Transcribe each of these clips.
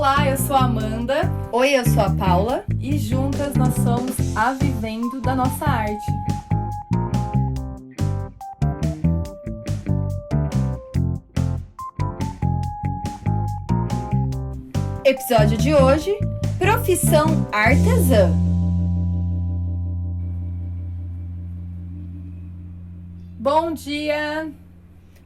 Olá, eu sou a Amanda. Oi, eu sou a Paula. E juntas nós somos a Vivendo da Nossa Arte. Episódio de hoje, profissão artesã. Bom dia,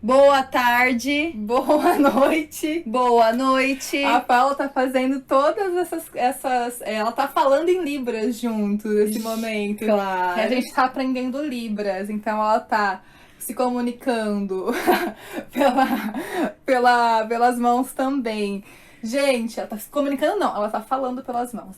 Boa tarde, boa noite. boa noite. A Paula tá fazendo todas essas... Ela tá falando em Libras junto nesse momento. Claro. Que a gente tá aprendendo Libras, então ela tá se comunicando pelas mãos também. Gente, ela tá se comunicando não, ela tá falando pelas mãos.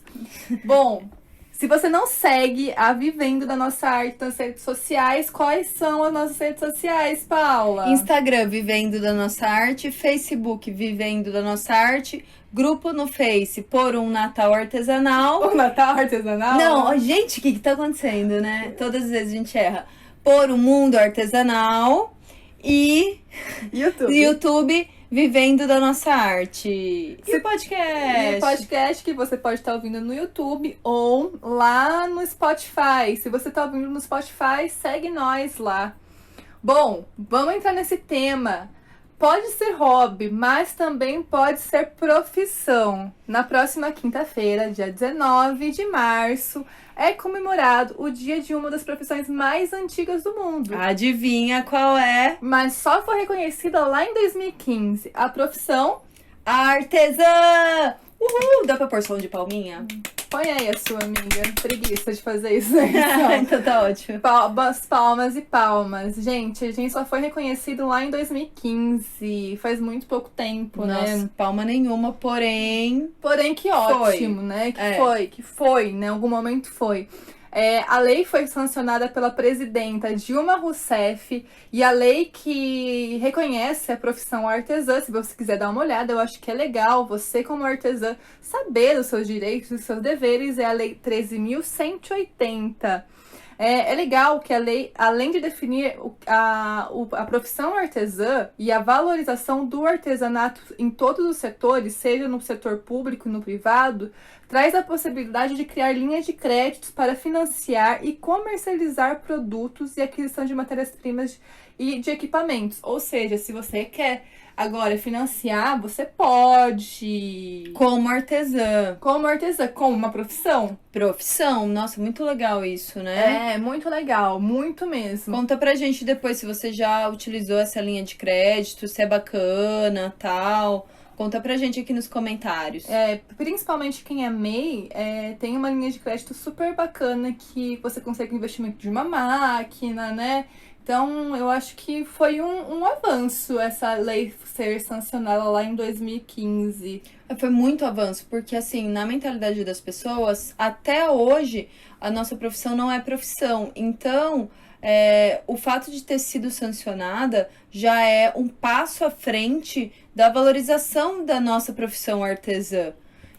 Bom, se você não segue a Vivendo da Nossa Arte nas redes sociais, quais são as nossas redes sociais, Paula? Instagram, Vivendo da Nossa Arte. Facebook, Vivendo da Nossa Arte. Grupo no Face, Por um Natal Artesanal. O Natal Artesanal? Não, gente, o que tá acontecendo, né? Todas as vezes a gente erra. Por um Mundo Artesanal. E YouTube, Vivendo da Nossa Arte. E o podcast? E o podcast que você pode estar ouvindo no YouTube ou lá no Spotify. Se você está ouvindo no Spotify, segue nós lá. Bom, vamos entrar nesse tema. Pode ser hobby, mas também pode ser profissão. Na próxima quinta-feira, dia 19 de março, é comemorado o dia de uma das profissões mais antigas do mundo. Adivinha qual é? Mas só foi reconhecida lá em 2015. A profissão... Artesã! Uhul! Dá pra pôr som de palminha? Põe aí a sua amiga. Preguiça de fazer isso na edição. Então tá ótimo. Palmas e palmas. Gente, a gente só foi reconhecido lá em 2015. Faz muito pouco tempo, Nossa, né? palma nenhuma, porém... Porém, que ótimo, né? Que foi, né? Em algum momento foi. A lei foi sancionada pela presidenta Dilma Rousseff e a lei que reconhece a profissão artesã, se você quiser dar uma olhada, eu acho que é legal você como artesã saber os seus direitos e os seus deveres, é a lei 13.180. É legal que a lei, além de definir a profissão artesã e a valorização do artesanato em todos os setores, seja no setor público e no privado, traz a possibilidade de criar linhas de créditos para financiar e comercializar produtos e aquisição de matérias-primas e de equipamentos. Ou seja, se você quer agora financiar, você pode. Como artesã. Como artesã, como uma profissão. Profissão. Nossa, muito legal isso, né? Muito legal, muito mesmo. Conta pra gente depois se você já utilizou essa linha de crédito, se é bacana, tal. Conta pra gente aqui nos comentários. Principalmente quem é MEI, tem uma linha de crédito super bacana que você consegue investimento de uma máquina, né? Então, eu acho que foi um avanço essa lei ser sancionada lá em 2015. Foi muito avanço, porque assim, na mentalidade das pessoas, até hoje, a nossa profissão não é profissão. Então, o fato de ter sido sancionada já é um passo à frente da valorização da nossa profissão artesã.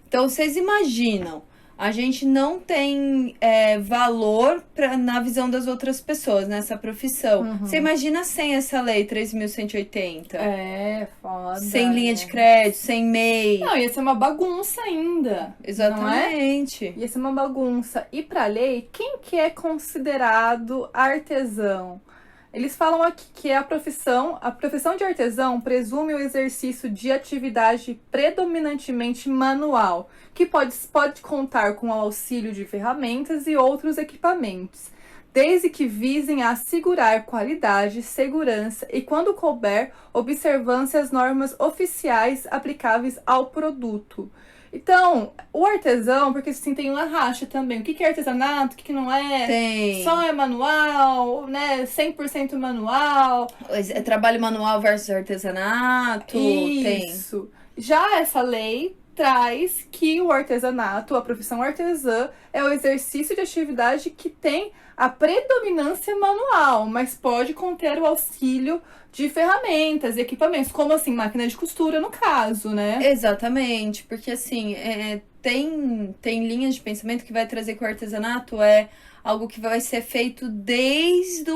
Então, vocês imaginam, a gente não tem valor na visão das outras pessoas nessa profissão. Uhum. Você imagina sem essa lei 3.180? Foda. Sem linha de crédito, sem MEI. Não, ia ser uma bagunça ainda. Exatamente. Não é? Ia ser uma bagunça. E pra lei, quem que é considerado artesão? Eles falam aqui que a profissão de artesão presume o exercício de atividade predominantemente manual, que pode contar com o auxílio de ferramentas e outros equipamentos, desde que visem a assegurar qualidade, segurança e, quando couber, observância às normas oficiais aplicáveis ao produto. Então, o artesão, porque assim, tem uma racha também. O que é artesanato, o que não é? Tem. Só é manual, né? 100% manual. Trabalho manual versus artesanato. Isso. Já essa lei traz que o artesanato, a profissão artesã, é o exercício de atividade que tem a predominância manual, mas pode conter o auxílio de ferramentas e equipamentos, como assim, máquina de costura no caso, né? Exatamente, porque assim, tem linhas de pensamento que vai trazer que o artesanato é algo que vai ser feito desde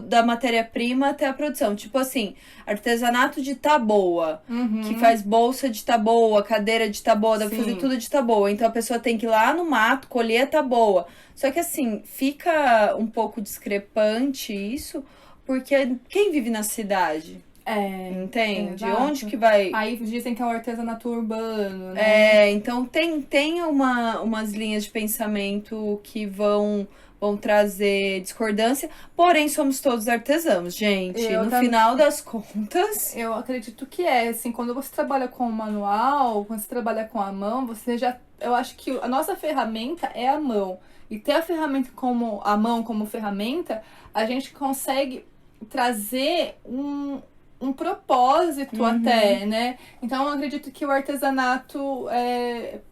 da matéria-prima até a produção. Tipo assim, artesanato de taboa, que faz bolsa de taboa, cadeira de taboa, dá pra fazer tudo de taboa. Então a pessoa tem que ir lá no mato, colher a taboa. Só que assim, fica um pouco discrepante isso, porque quem vive na cidade? Entende? Onde que vai... Aí dizem que é um artesanato urbano, né? Então tem umas linhas de pensamento que vão trazer discordância, porém somos todos artesãos, gente. Final das contas... Eu acredito que assim, quando você trabalha com o manual, quando você trabalha com a mão, você já... Eu acho que a nossa ferramenta é a mão. E ter a ferramenta como a mão como ferramenta, a gente consegue trazer um propósito até, né? Então, eu acredito que o artesanato,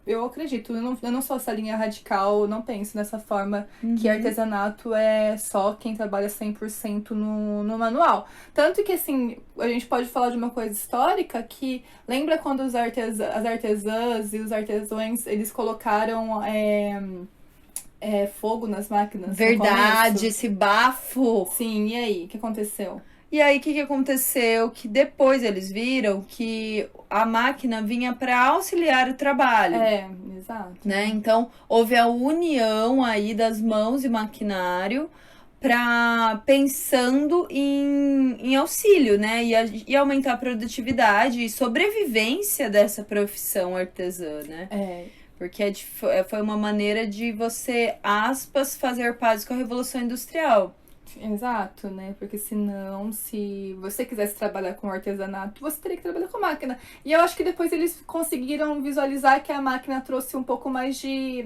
eu acredito, eu não sou essa linha radical, eu não penso nessa forma que artesanato é só quem trabalha 100% no manual. Tanto que, assim, a gente pode falar de uma coisa histórica que lembra quando as artesãs e os artesãos, eles colocaram fogo nas máquinas? Verdade, esse bafo! Sim, e aí? O que aconteceu? E aí, o que aconteceu? Que depois eles viram que a máquina vinha para auxiliar o trabalho. Exato. Né? Então, houve a união aí das mãos e maquinário pensando em auxílio, né? E aumentar a produtividade e sobrevivência dessa profissão artesã, né? Porque foi uma maneira de você, aspas, fazer paz com a Revolução Industrial. Exato, né? Porque senão, se você quisesse trabalhar com artesanato, você teria que trabalhar com máquina. E eu acho que depois eles conseguiram visualizar que a máquina trouxe um pouco mais de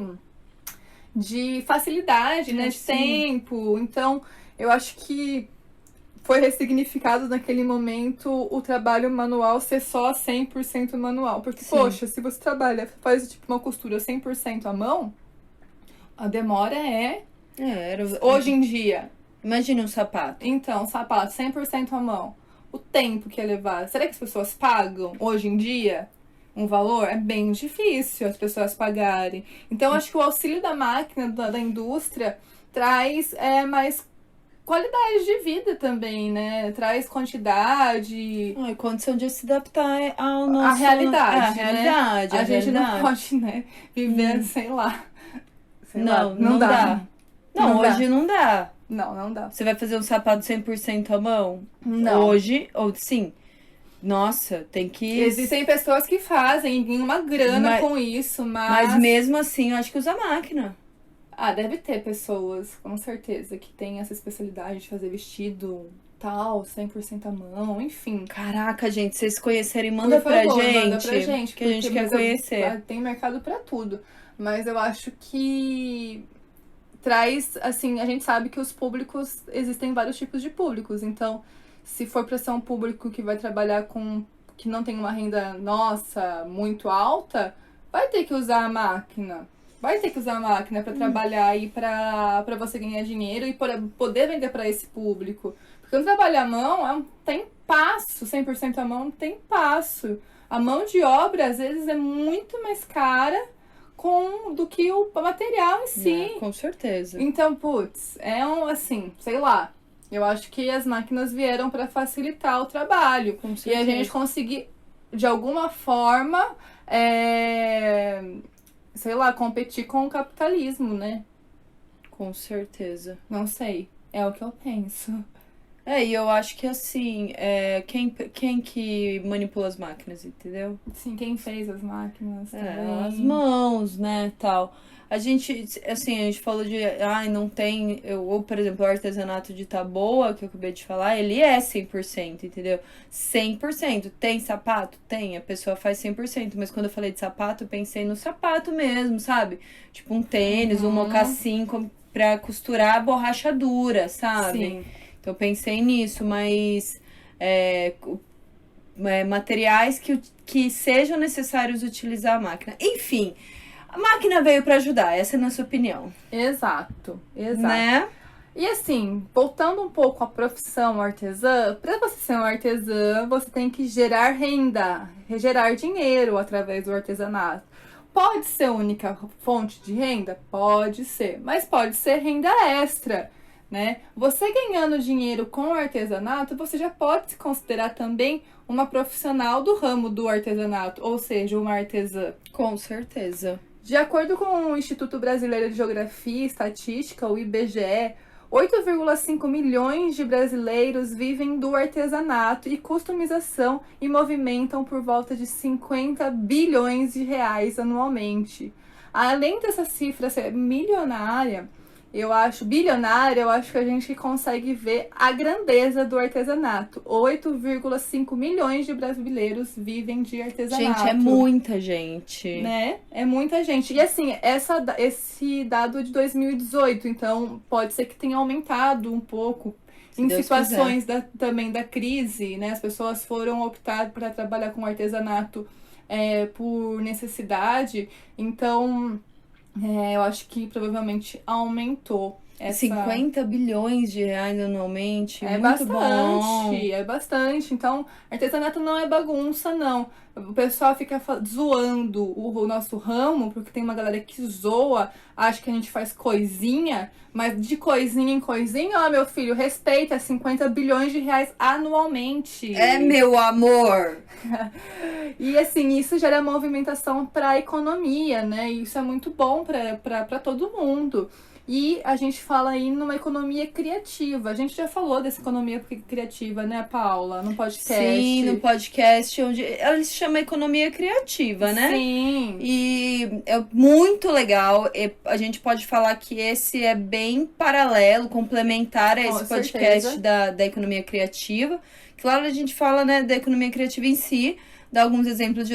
facilidade, né? De tempo. Então, eu acho que foi ressignificado naquele momento o trabalho manual ser só 100% manual. Porque, poxa, se você faz tipo uma costura 100% à mão, a demora hoje em dia... Imagina um sapato. Então, sapato 100% à mão. O tempo que é levar. Será que as pessoas pagam hoje em dia um valor? É bem difícil as pessoas pagarem. Então, acho que o auxílio da máquina, da indústria, traz mais qualidade de vida também, né? Traz quantidade. Condição de se adaptar ao nosso... A realidade, a realidade, né? A gente não pode, né, viver, sei lá. Não dá. Não, hoje não dá. Não dá. Você vai fazer um sapato 100% à mão? Não. Hoje, ou sim. Nossa, tem que... Existem pessoas que fazem, ganham uma grana com isso, mas mesmo assim, eu acho que usa máquina. Deve ter pessoas, com certeza, que tem essa especialidade de fazer vestido tal, 100% à mão, enfim. Caraca, gente, se vocês conhecerem, manda pra gente. Que a gente quer conhecer. Tem mercado pra tudo. Mas eu acho que... traz, assim, a gente sabe que os públicos, existem vários tipos de públicos, então, se for para ser um público que vai trabalhar que não tem uma renda, muito alta, vai ter que usar a máquina. Vai ter que usar a máquina para trabalhar e para você ganhar dinheiro e para poder vender para esse público. Porque quando trabalha à mão, tem passo, 100% à mão tem passo. A mão de obra, às vezes, é muito mais cara do que o material em si. Com certeza. Então, assim, sei lá. Eu acho que as máquinas vieram para facilitar o trabalho. Com certeza. E a gente conseguir, de alguma forma, sei lá, competir com o capitalismo, né? Com certeza. Não sei. É o que eu penso. E eu acho que assim, quem que manipula as máquinas, entendeu? Sim, quem fez as máquinas também. As mãos, né, tal. A gente falou de, não tem, ou por exemplo, o artesanato de taboa, que eu acabei de falar, ele é 100%, entendeu? 100%. Tem sapato? Tem, a pessoa faz 100%, mas quando eu falei de sapato, eu pensei no sapato mesmo, sabe? Tipo um tênis, um mocassim pra costurar a borrachadura, sabe? Sim. Então, eu pensei nisso, mas materiais que sejam necessários utilizar a máquina. Enfim, a máquina veio para ajudar, essa é a nossa opinião. Exato. Né? E assim, voltando um pouco à profissão artesã, para você ser um artesã, você tem que gerar renda, gerar dinheiro através do artesanato. Pode ser única fonte de renda? Pode ser, mas pode ser renda extra, né? Você ganhando dinheiro com o artesanato, você já pode se considerar também uma profissional do ramo do artesanato, ou seja, uma artesã. Com certeza. De acordo com o Instituto Brasileiro de Geografia e Estatística, o IBGE, 8,5 milhões de brasileiros vivem do artesanato e customização e movimentam por volta de 50 bilhões de reais anualmente. Além dessa cifra ser bilionária, eu acho que a gente consegue ver a grandeza do artesanato. 8,5 milhões de brasileiros vivem de artesanato. Gente, é muita gente. Né? É muita gente. E assim, esse dado é de 2018, então pode ser que tenha aumentado um pouco em situações também da crise, né? As pessoas foram optar para trabalhar com artesanato por necessidade, então eu acho que provavelmente aumentou. 50 bilhões de reais anualmente, é muito bastante, bom. É bastante. Então, artesanato não é bagunça, não. O pessoal fica zoando o nosso ramo, porque tem uma galera que zoa, acha que a gente faz coisinha, mas de coisinha em coisinha, ó, meu filho, respeita 50 bilhões de reais anualmente. É, meu amor! E assim, isso gera movimentação para a economia, né? E isso é muito bom para todo mundo. E a gente fala aí numa economia criativa. A gente já falou dessa economia criativa, né, Paula? No podcast. Sim, no podcast, onde ela se chama economia criativa, né? Sim. E é muito legal. A gente pode falar que esse é bem paralelo, complementar a esse podcast da economia criativa. Claro, a gente fala, né, da economia criativa em si, dá alguns exemplos de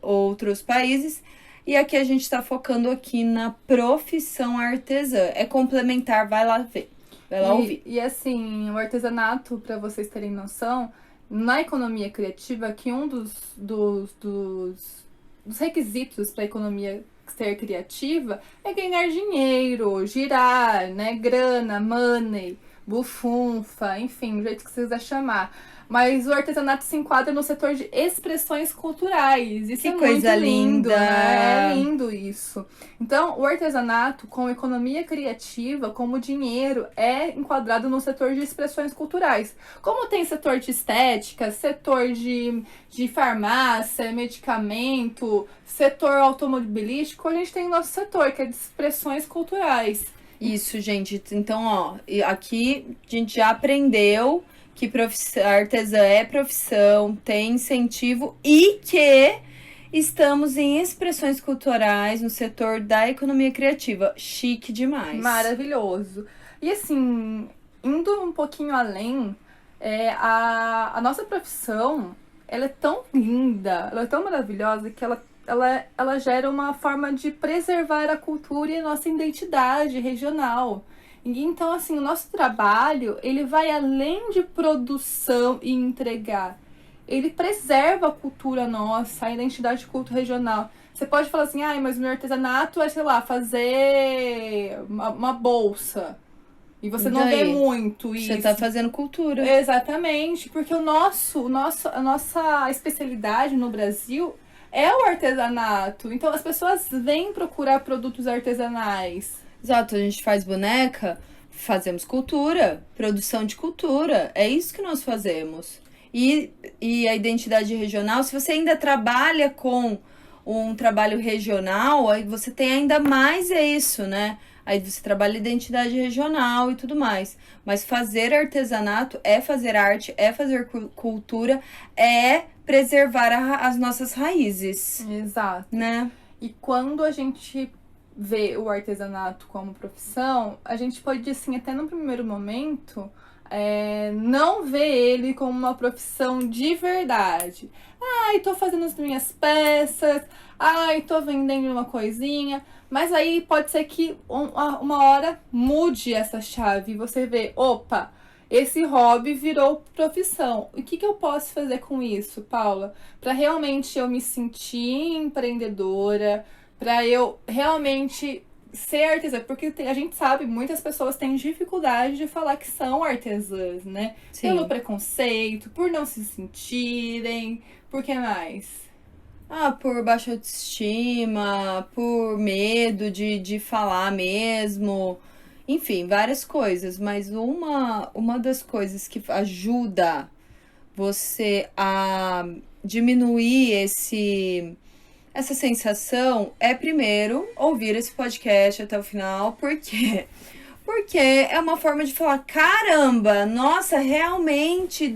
outros países. E aqui a gente está focando aqui na profissão artesã. É complementar, vai lá ver, vai lá ouvir. E assim, o artesanato, para vocês terem noção, na economia criativa, que um dos requisitos para a economia ser criativa é ganhar dinheiro, girar, né, grana, money, bufunfa, enfim, do jeito que você quiser chamar. Mas o artesanato se enquadra no setor de expressões culturais. Isso que é coisa muito lindo, linda, né? É lindo isso. Então, o artesanato, com economia criativa, como dinheiro, é enquadrado no setor de expressões culturais. Como tem setor de estética, setor de farmácia, medicamento, setor automobilístico, a gente tem o nosso setor, que é de expressões culturais. Isso, gente. Então, ó, aqui a gente já aprendeu que artesã é profissão, tem incentivo e que estamos em expressões culturais no setor da economia criativa. Chique demais. Maravilhoso. E assim, indo um pouquinho além, a nossa profissão, ela é tão linda, ela é tão maravilhosa que ela gera uma forma de preservar a cultura e a nossa identidade regional. Então, assim, o nosso trabalho, ele vai além de produção e entregar. Ele preserva a cultura nossa, a identidade cultural regional. Você pode falar assim, mas o meu artesanato é, sei lá, fazer uma bolsa. E você não vê muito isso. Você tá fazendo cultura. Exatamente, porque a nossa especialidade no Brasil é o artesanato. Então, as pessoas vêm procurar produtos artesanais. Exato, a gente faz boneca, fazemos cultura, produção de cultura, é isso que nós fazemos. E a identidade regional, se você ainda trabalha com um trabalho regional, aí você tem ainda mais isso, né? Aí você trabalha identidade regional e tudo mais. Mas fazer artesanato é fazer arte, é fazer cultura, é preservar as nossas raízes. Exato. Né? E quando a gente vê o artesanato como profissão, a gente pode, assim, até no primeiro momento, não ver ele como uma profissão de verdade. Tô fazendo as minhas peças, tô vendendo uma coisinha, mas aí pode ser que uma hora mude essa chave e você vê, opa, esse hobby virou profissão. O que eu posso fazer com isso, Paula? Para realmente eu me sentir empreendedora, para eu realmente ser artesã, porque a gente sabe, muitas pessoas têm dificuldade de falar que são artesãs, né? Sim. Pelo preconceito, por não se sentirem, por que mais? Por baixa autoestima, por medo de falar mesmo, enfim, várias coisas. Mas uma das coisas que ajuda você a diminuir essa sensação é, primeiro, ouvir esse podcast até o final. Por quê? Porque é uma forma de falar, caramba, nossa, realmente,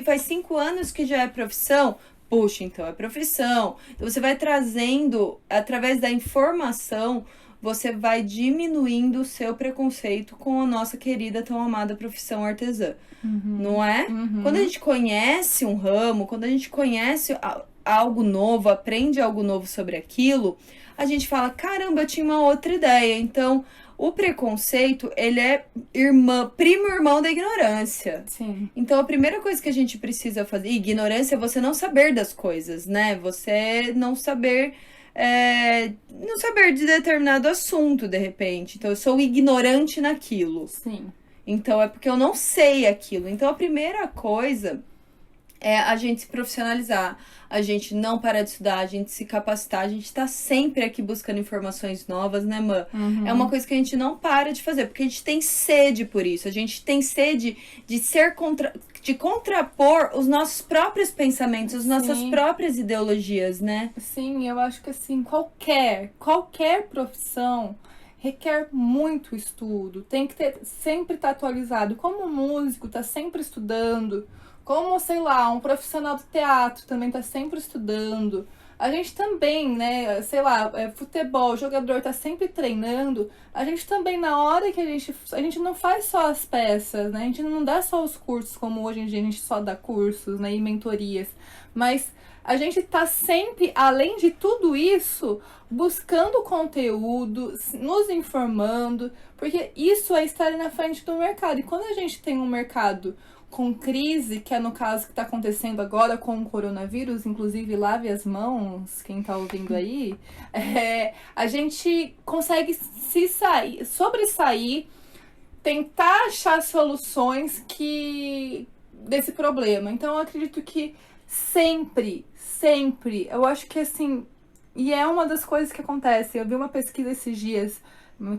faz 5 anos que já é profissão. Puxa, então é profissão. Então você vai trazendo, através da informação, você vai diminuindo o seu preconceito com a nossa querida, tão amada profissão artesã. Não é? Quando a gente conhece um ramo, quando a gente conhece algo novo, aprende algo novo sobre aquilo, a gente fala, caramba, eu tinha uma outra ideia. Então, o preconceito, ele é primo irmão da ignorância. Sim. Então, a primeira coisa que a gente precisa fazer... Ignorância é você não saber das coisas, né? Você não saber de determinado assunto, de repente. Então, eu sou ignorante naquilo. Sim. Então, é porque eu não sei aquilo. Então, a primeira coisa é a gente se profissionalizar, a gente não parar de estudar, a gente se capacitar, a gente tá sempre aqui buscando informações novas, né, Mã? É uma coisa que a gente não para de fazer, porque a gente tem sede por isso, a gente tem sede de contrapor os nossos próprios pensamentos, as nossas próprias ideologias, né? Sim, eu acho que assim, qualquer profissão requer muito estudo, tem que sempre estar atualizado, como um músico tá sempre estudando, como, sei lá, um profissional do teatro também tá sempre estudando. A gente também, né, sei lá, futebol, o jogador tá sempre treinando. A gente também, na hora que a gente não faz só as peças, né? A gente não dá só os cursos, como hoje em dia a gente só dá cursos, né, e mentorias. Mas a gente tá sempre, além de tudo isso, buscando conteúdo, nos informando, porque isso é estar na frente do mercado. E quando a gente tem um mercado com crise, que é no caso que está acontecendo agora com o coronavírus, inclusive lave as mãos, quem está ouvindo aí, a gente consegue sobressair, tentar achar soluções desse problema. Então eu acredito que sempre, eu acho que assim, e é uma das coisas que acontece, eu vi uma pesquisa esses dias,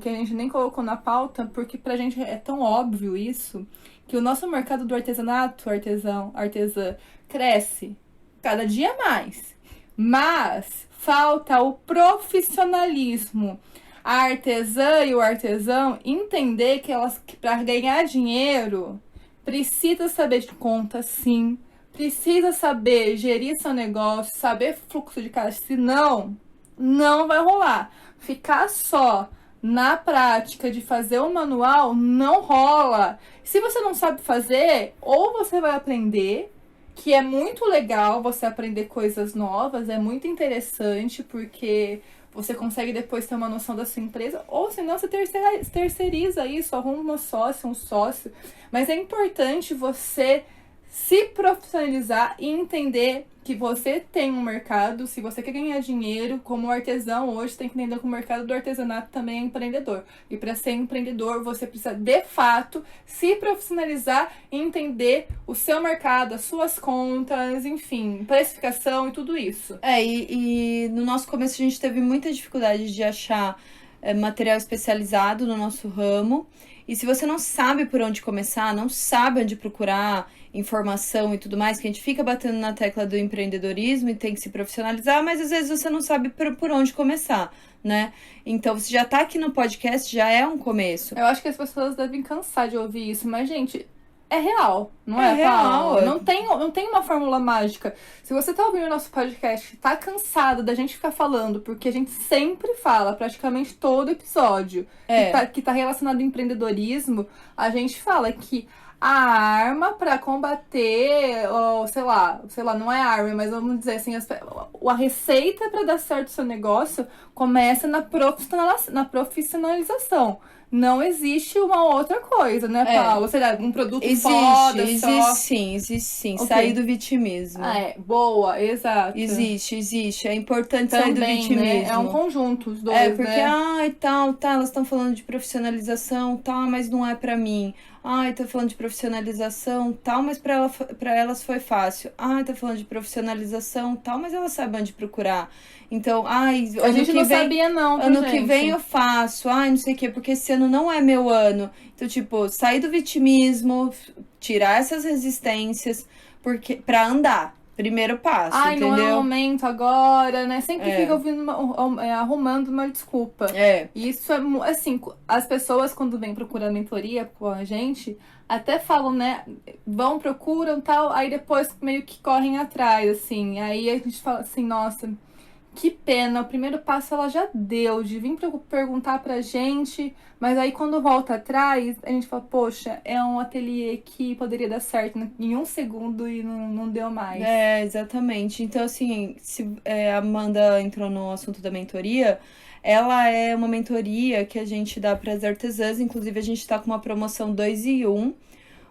que a gente nem colocou na pauta, porque pra gente é tão óbvio isso, que o nosso mercado do artesanato, artesã, cresce cada dia mais. Mas falta o profissionalismo. A artesã e o artesão entender que para ganhar dinheiro, precisa saber de conta, sim. Precisa saber gerir seu negócio, saber fluxo de caixa, senão não vai rolar. Ficar só na prática de fazer o manual não rola. Se você não sabe fazer, ou você vai aprender, que é muito legal você aprender coisas novas, é muito interessante, porque você consegue depois ter uma noção da sua empresa, ou senão você terceiriza isso, arruma um sócio. Mas é importante você se profissionalizar e entender que você tem um mercado. Se você quer ganhar dinheiro como artesão hoje, tem que entender que o mercado do artesanato também é empreendedor. E para ser empreendedor, você precisa, de fato, se profissionalizar e entender o seu mercado, as suas contas, enfim, precificação e tudo isso. E no nosso começo a gente teve muita dificuldade de achar material especializado no nosso ramo. E se você não sabe por onde começar, não sabe onde procurar informação e tudo mais, que a gente fica batendo na tecla do empreendedorismo e tem que se profissionalizar, mas às vezes você não sabe por onde começar, né? Então, você já tá aqui no podcast, já é um começo. Eu acho que as pessoas devem cansar de ouvir isso, mas, gente, é real, não é? É real. Não tem uma fórmula mágica. Se você tá ouvindo o nosso podcast, tá cansado da gente ficar falando, porque a gente sempre fala, praticamente todo episódio, que tá relacionado ao empreendedorismo, a gente fala que a arma para combater, ou sei lá, não é arma, mas vamos dizer assim, a receita para dar certo o seu negócio começa na profissionalização. não existe uma outra coisa, né, Paula? Ou seja, um produto foda, existe sim. Okay. Sair do vitimismo. Boa, exato. Existe. É importante também, sair do vitimismo. Né? É um conjunto, os dois, porque, né? Elas estão falando de profissionalização, mas não é pra mim. Tá falando de profissionalização, mas pra elas foi fácil. Tá falando de profissionalização, mas elas sabem onde procurar. Então, a gente não sabia não, ano que vem eu faço, não sei o quê, porque esse ano não é meu ano. Então, tipo, sair do vitimismo, tirar essas resistências, pra andar. Primeiro passo, entendeu? Não é o momento agora, né? Sempre fica ouvindo arrumando uma desculpa. Isso é, assim, as pessoas quando vêm procurar mentoria com a gente, até falam, né? Vão, procuram, tal, aí depois meio que correm atrás, assim. Aí a gente fala assim, nossa, que pena, o primeiro passo ela já deu, de vir perguntar pra gente, mas aí quando volta atrás, a gente fala, poxa, é um ateliê que poderia dar certo em 1 segundo e não deu mais. Exatamente. Então, assim, se a Amanda entrou no assunto da mentoria, ela é uma mentoria que a gente dá para as artesãs, inclusive a gente tá com uma promoção 2 em 1.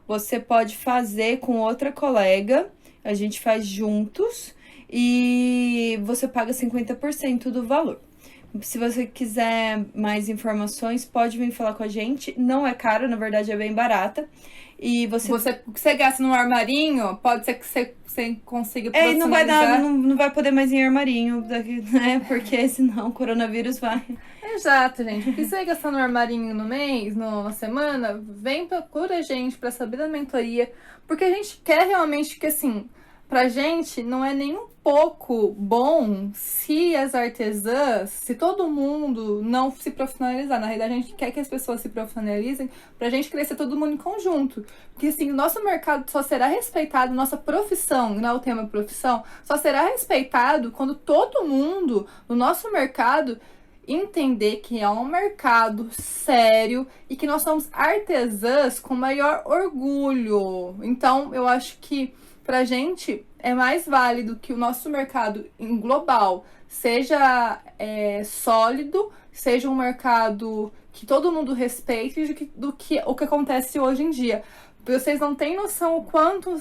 Você pode fazer com outra colega, a gente faz juntos, e você paga 50% do valor. Se você quiser mais informações, pode vir falar com a gente. Não é caro, na verdade é bem barata. E o que você gasta no armarinho, pode ser que você consiga profissionalizar. Não vai poder mais em armarinho, né? Porque senão o coronavírus vai. Exato, gente. O que você gastar no armarinho no mês, na semana, procura a gente pra saber da mentoria. Porque a gente quer realmente que, assim, pra gente não é nem um pouco bom se as artesãs, se todo mundo não se profissionalizar. Na realidade, a gente quer que as pessoas se profissionalizem pra gente crescer todo mundo em conjunto. Porque, assim, o nosso mercado só será respeitado, nossa profissão, não é o tema profissão, só será respeitado quando todo mundo no nosso mercado entender que é um mercado sério e que nós somos artesãs com maior orgulho. Então, eu acho que pra gente é mais válido que o nosso mercado em global seja sólido, seja um mercado que todo mundo respeite do que o que acontece hoje em dia. Vocês não têm noção o quanto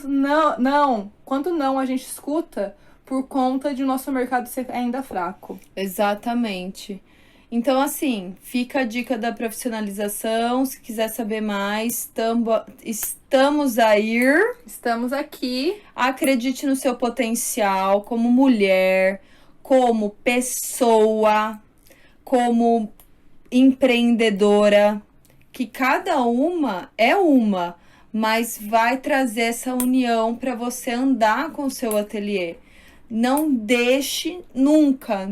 não a gente escuta por conta de o nosso mercado ser ainda fraco. Exatamente. Então, assim, fica a dica da profissionalização. Se quiser saber mais, estamos aí. Estamos aqui. Acredite no seu potencial como mulher, como pessoa, como empreendedora. Que cada uma é uma, mas vai trazer essa união para você andar com o seu ateliê. Não deixe nunca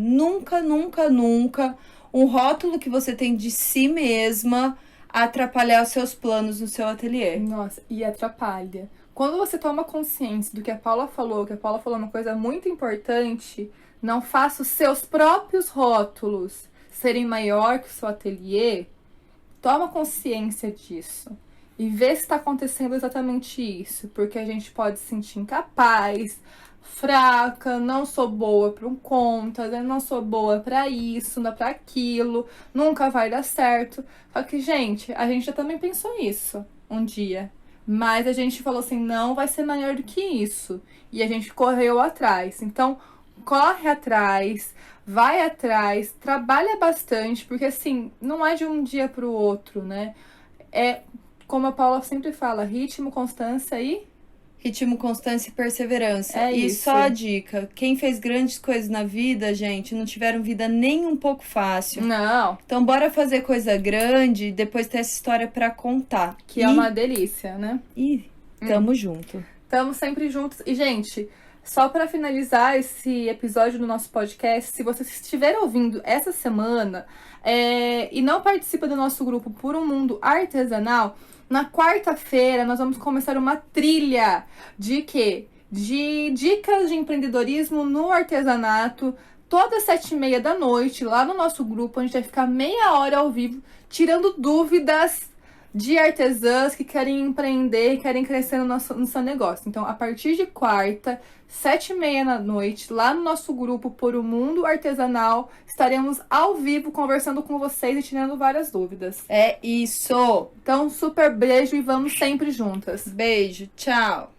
um rótulo que você tem de si mesma atrapalhar os seus planos no seu ateliê. Nossa, e atrapalha. Quando você toma consciência do que a Paula falou uma coisa muito importante, não faça os seus próprios rótulos serem maior que o seu ateliê, toma consciência disso. E vê se está acontecendo exatamente isso. Porque a gente pode se sentir incapaz, fraca, não sou boa para um conta, não sou boa para isso, não para aquilo, nunca vai dar certo. Só que, gente, a gente já também pensou isso um dia. Mas a gente falou assim, não vai ser maior do que isso. E a gente correu atrás. Então, corre atrás, vai atrás, trabalha bastante, porque assim, não é de um dia para o outro, né? É, como a Paula sempre fala, ritmo, constância e... Ritmo, constância e perseverança. E só a dica, quem fez grandes coisas na vida, gente, não tiveram vida nem um pouco fácil. Não. Então bora fazer coisa grande e depois ter essa história pra contar. Que é uma delícia, né? E tamo junto. Tamo sempre juntos. E, gente, só pra finalizar esse episódio do nosso podcast, se você estiver ouvindo essa semana e não participa do nosso grupo Por um Mundo Artesanal, na quarta-feira nós vamos começar uma trilha de quê? De dicas de empreendedorismo no artesanato, todas 7h30 da noite, lá no nosso grupo. A gente vai ficar meia hora ao vivo, tirando dúvidas de artesãs que querem empreender, querem crescer no seu negócio. Então, a partir de quarta, 7h30 da noite, lá no nosso grupo Por o Mundo Artesanal, estaremos ao vivo conversando com vocês e tirando várias dúvidas. É isso! Então, super beijo e vamos sempre juntas. Beijo, tchau!